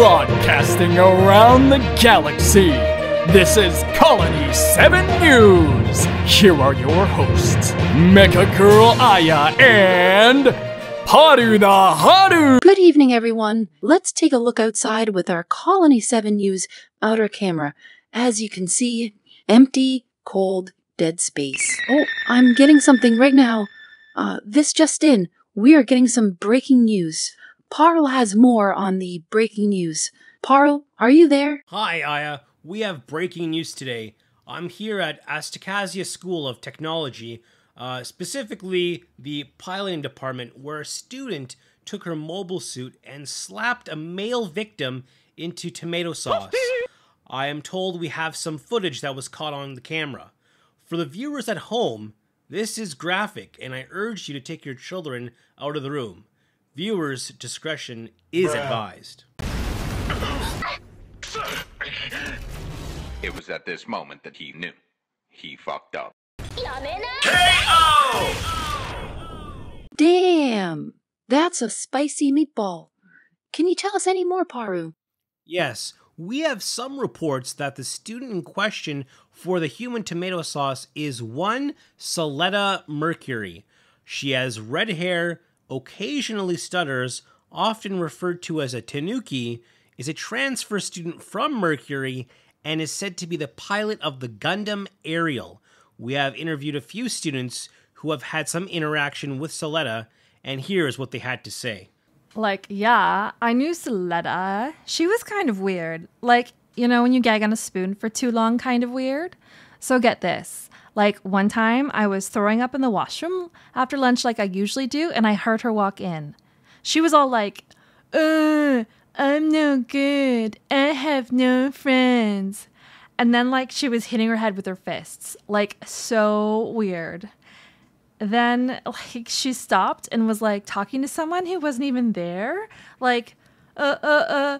Broadcasting around the galaxy, this is Colony 7 News. Here are your hosts, Mecha Girl Aya and Haru the Haru. Good evening, everyone. Let's take a look outside with our Colony 7 News outer camera. As you can see, empty, cold, dead space. Oh, I'm getting something right now. This just in. We are getting some breaking news. Parl has more on the breaking news. Parl, are you there? Hi, Aya. We have breaking news today. I'm here at Asticassia School of Technology, specifically the piloting department, where a student took her mobile suit and slapped a male victim into tomato sauce. I am told we have some footage that was caught on the camera. For the viewers at home, this is graphic, and I urge you to take your children out of the room. Viewers' discretion is advised. It was at this moment that he knew. He fucked up. KO! Damn, that's a spicy meatball. Can you tell us any more, Paru? Yes, we have some reports that the student in question for the human tomato sauce is one Soletta Mercury. She has red hair, occasionally stutters, often referred to as a tanuki, is a transfer student from Mercury, and is said to be the pilot of the Gundam Ariel. We have interviewed a few students who have had some interaction with Soletta, and here's what they had to say. Yeah, I knew Soletta. She was kind of weird. You know, when you gag on a spoon for too long, kind of weird. So get this. One time, I was throwing up in the washroom after lunch like I usually do, and I heard her walk in. She was all like, I'm no good. I have no friends. And then, she was hitting her head with her fists. So weird. Then, she stopped and was, talking to someone who wasn't even there. Oh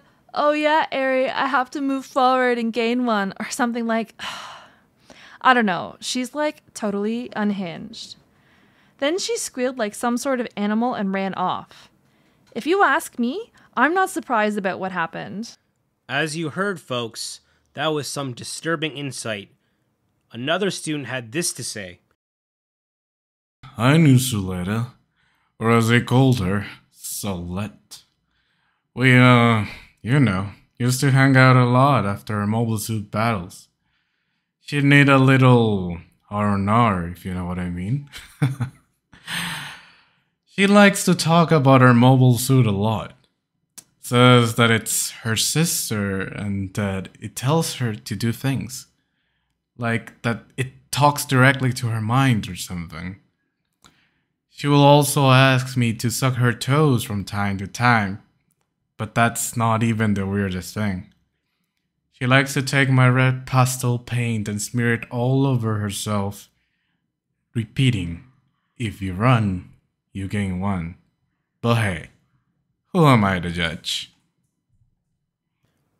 yeah, Ari, I have to move forward and gain one. Or something I don't know. She's, totally unhinged. Then she squealed like some sort of animal and ran off. If you ask me, I'm not surprised about what happened. As you heard, folks, that was some disturbing insight. Another student had this to say. I knew Soletta, or as they called her, Solette. We, used to hang out a lot after our mobile suit battles. She'd need a little R&R, if you know what I mean. She likes to talk about her mobile suit a lot. Says that it's her sister and that it tells her to do things. Like that it talks directly to her mind or something. She will also ask me to suck her toes from time to time. But that's not even the weirdest thing. She likes to take my red pastel paint and smear it all over herself, repeating, if you run, you gain one. But hey, who am I to judge?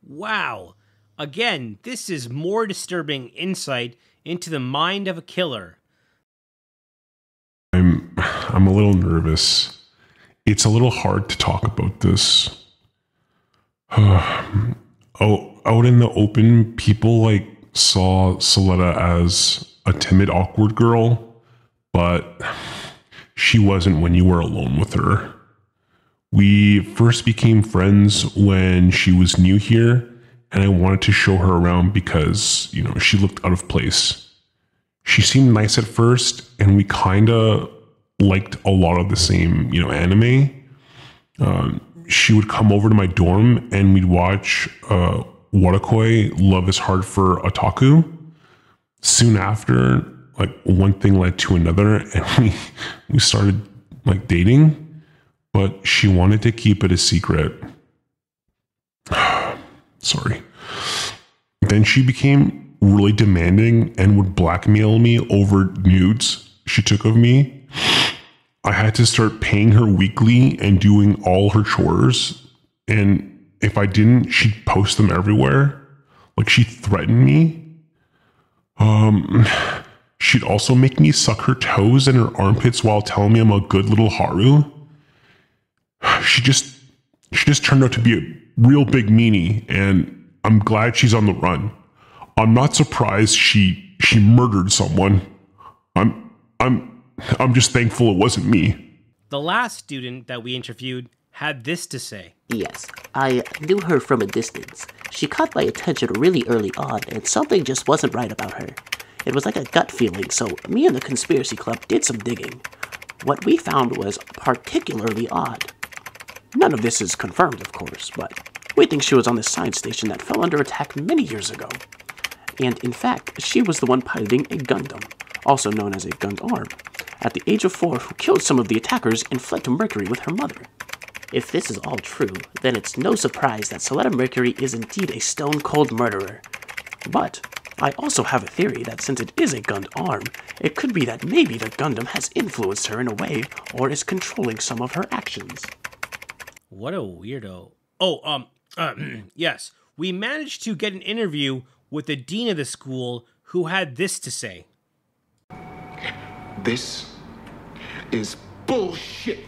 Wow. Again, this is more disturbing insight into the mind of a killer. I'm a little nervous. It's a little hard to talk about this. Out in the open, people saw Soletta as a timid, awkward girl, but she wasn't when you were alone with her. We first became friends when she was new here, and I wanted to show her around because, she looked out of place. She seemed nice at first, and we kinda liked a lot of the same, anime. She would come over to my dorm and we'd watch Watakoi, Love is Hard for Otaku. Soon after, one thing led to another and we started dating, but she wanted to keep it a secret. Sorry. Then she became really demanding and would blackmail me over nudes she took of me. I had to start paying her weekly and doing all her chores. And if I didn't, she'd post them everywhere. She threatened me. She'd also make me suck her toes and her armpits while telling me I'm a good little Haru. She just turned out to be real big meanie, and I'm glad she's on the run. I'm not surprised she murdered someone. I'm just thankful it wasn't me. The last student that we interviewed had this to say. Yes, I knew her from a distance. She caught my attention really early on, and something just wasn't right about her. It was like a gut feeling, so me and the conspiracy club did some digging. What we found was particularly odd. None of this is confirmed, of course, but we think she was on the science station that fell under attack many years ago. And in fact, she was the one piloting a Gundam, also known as a Gundam, at the age of 4, who killed some of the attackers and fled to Mercury with her mother. If this is all true, then it's no surprise that Soletta Mercury is indeed a stone-cold murderer. But I also have a theory that since it is a Gundam, it could be that maybe the Gundam has influenced her in a way or is controlling some of her actions. What a weirdo. Yes, we managed to get an interview with the dean of the school who had this to say. This is bullshit.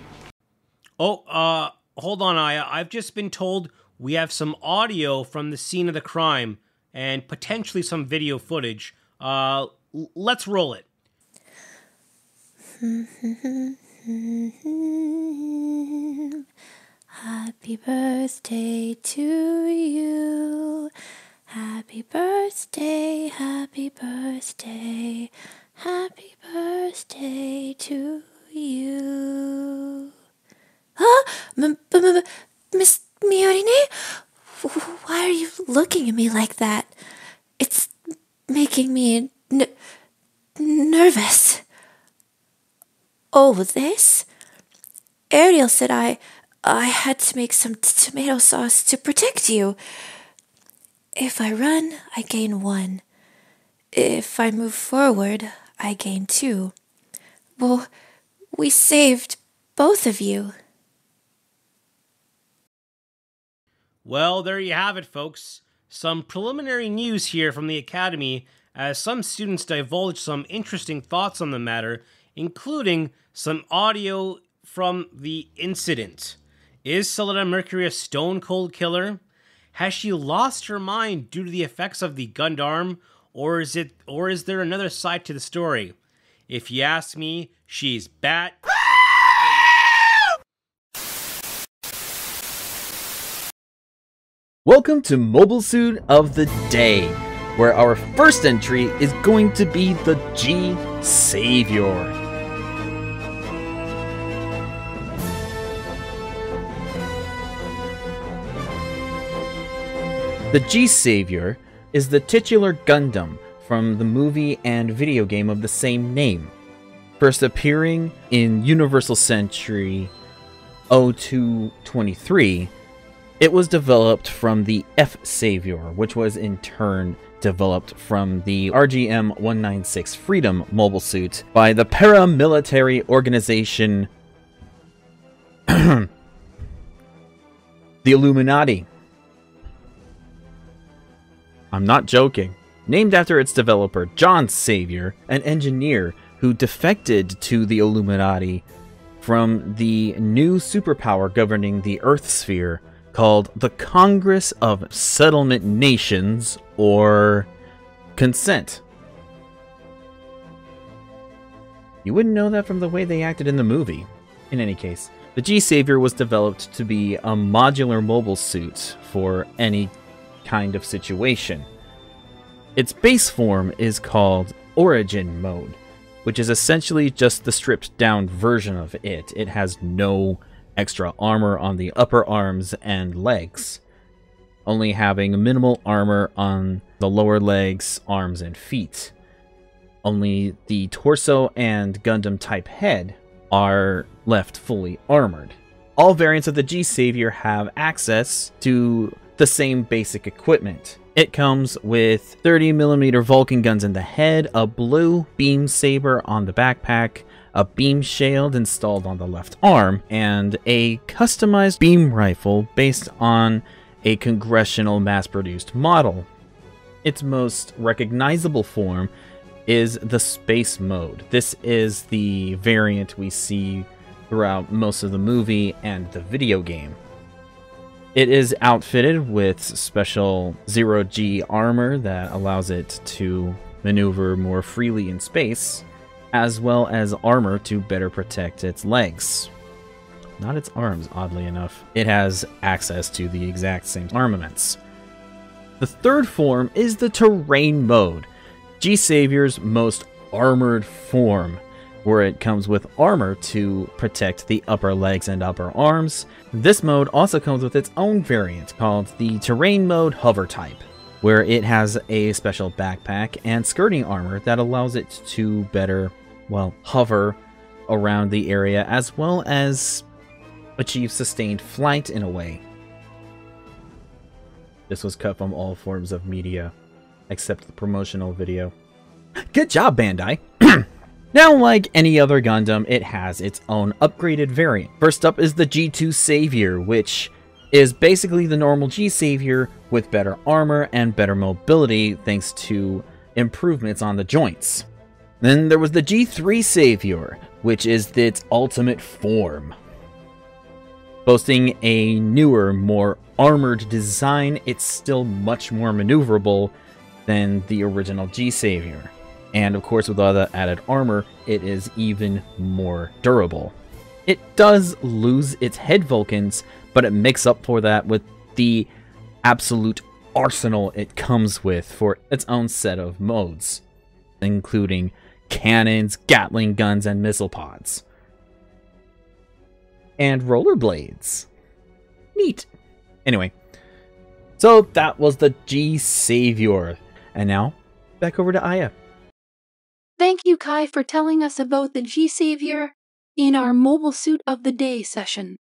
Hold on, Aya. I've just been told we have some audio from the scene of the crime and potentially some video footage. Let's roll it. Happy birthday to you. Happy birthday, happy birthday. Happy birthday to you. Miss Miorine? Why are you looking at me like that? It's making me nervous. Oh, this? Ariel said I had to make some tomato sauce to protect you. If I run, I gain 1. If I move forward, I gain 2. Well, we saved both of you. Well, there you have it, folks. Some preliminary news here from the Academy as some students divulged some interesting thoughts on the matter, including some audio from the incident. Is Soletta Mercury a stone-cold killer? Has she lost her mind due to the effects of the Gundam, or is there another side to the story? If you ask me, she's bat. Welcome to Mobile Suit of the Day, where our first entry is going to be the G Savior. The G Savior is the titular Gundam from the movie and video game of the same name, first appearing in Universal Century 0223. It was developed from the F Savior, which was in turn developed from the RGM-196 Freedom mobile suit by the paramilitary organization the Illuminati. I'm not joking. Named after its developer, John Savior, an engineer who defected to the Illuminati from the new superpower governing the Earth sphere called the Congress of Settlement Nations, or Consent. You wouldn't know that from the way they acted in the movie. In any case, the G-Savior was developed to be a modular mobile suit for any kind of situation. Its base form is called Origin Mode, which is essentially just the stripped down version of it. It has no extra armor on the upper arms and legs, only having minimal armor on the lower legs, arms, and feet. Only the torso and Gundam type head are left fully armored. All variants of the G-Savior have access to the same basic equipment. It comes with 30mm Vulcan guns in the head, a blue beam saber on the backpack, a beam shield installed on the left arm, and a customized beam rifle based on a congressional mass-produced model. Its most recognizable form is the Space Mode. This is the variant we see throughout most of the movie and the video game. It is outfitted with special zero-G armor that allows it to maneuver more freely in space, as well as armor to better protect its legs. Not its arms, oddly enough. It has access to the exact same armaments. The third form is the terrain mode, G-Savior's most armored form, where it comes with armor to protect the upper legs and upper arms. This mode also comes with its own variant called the Terrain Mode Hover type, where it has a special backpack and skirting armor that allows it to better, well, hover around the area as well as achieve sustained flight in a way. This was cut from all forms of media, except the promotional video. Good job, Bandai! Now, like any other Gundam, it has its own upgraded variant. First up is the G2 Savior, which is basically the normal G-Savior with better armor and better mobility thanks to improvements on the joints. Then there was the G3 Savior, which is its ultimate form. Boasting a newer, more armored design, it's still much more maneuverable than the original G-Savior. And of course, with all the added armor, it is even more durable. It does lose its head Vulcans, but it makes up for that with the absolute arsenal it comes with for its own set of modes, including cannons, Gatling guns, and missile pods. And rollerblades. Neat. Anyway, so that was the G-Savior. And now, back over to Aya. Thank you, Kai, for telling us about the G-Savior in our Mobile Suit of the Day session.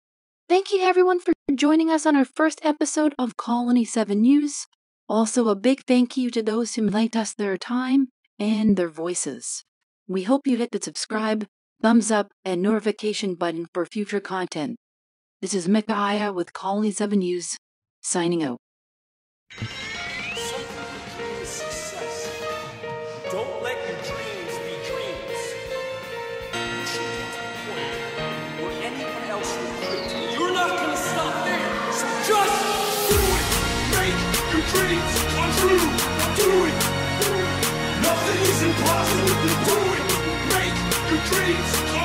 Thank you, everyone, for joining us on our first episode of Colony 7 News. Also, a big thank you to those who lent us their time and their voices. We hope you hit the subscribe, thumbs up, and notification button for future content. This is Mika Aya with Colony 7 News, signing out. Don't let your dreams be dreams. You should get to the point where anyone else will quit. You're not gonna stop there, so just do it. Make your dreams come true. Do it. Nothing is impossible. Do it. Make your dreams come true.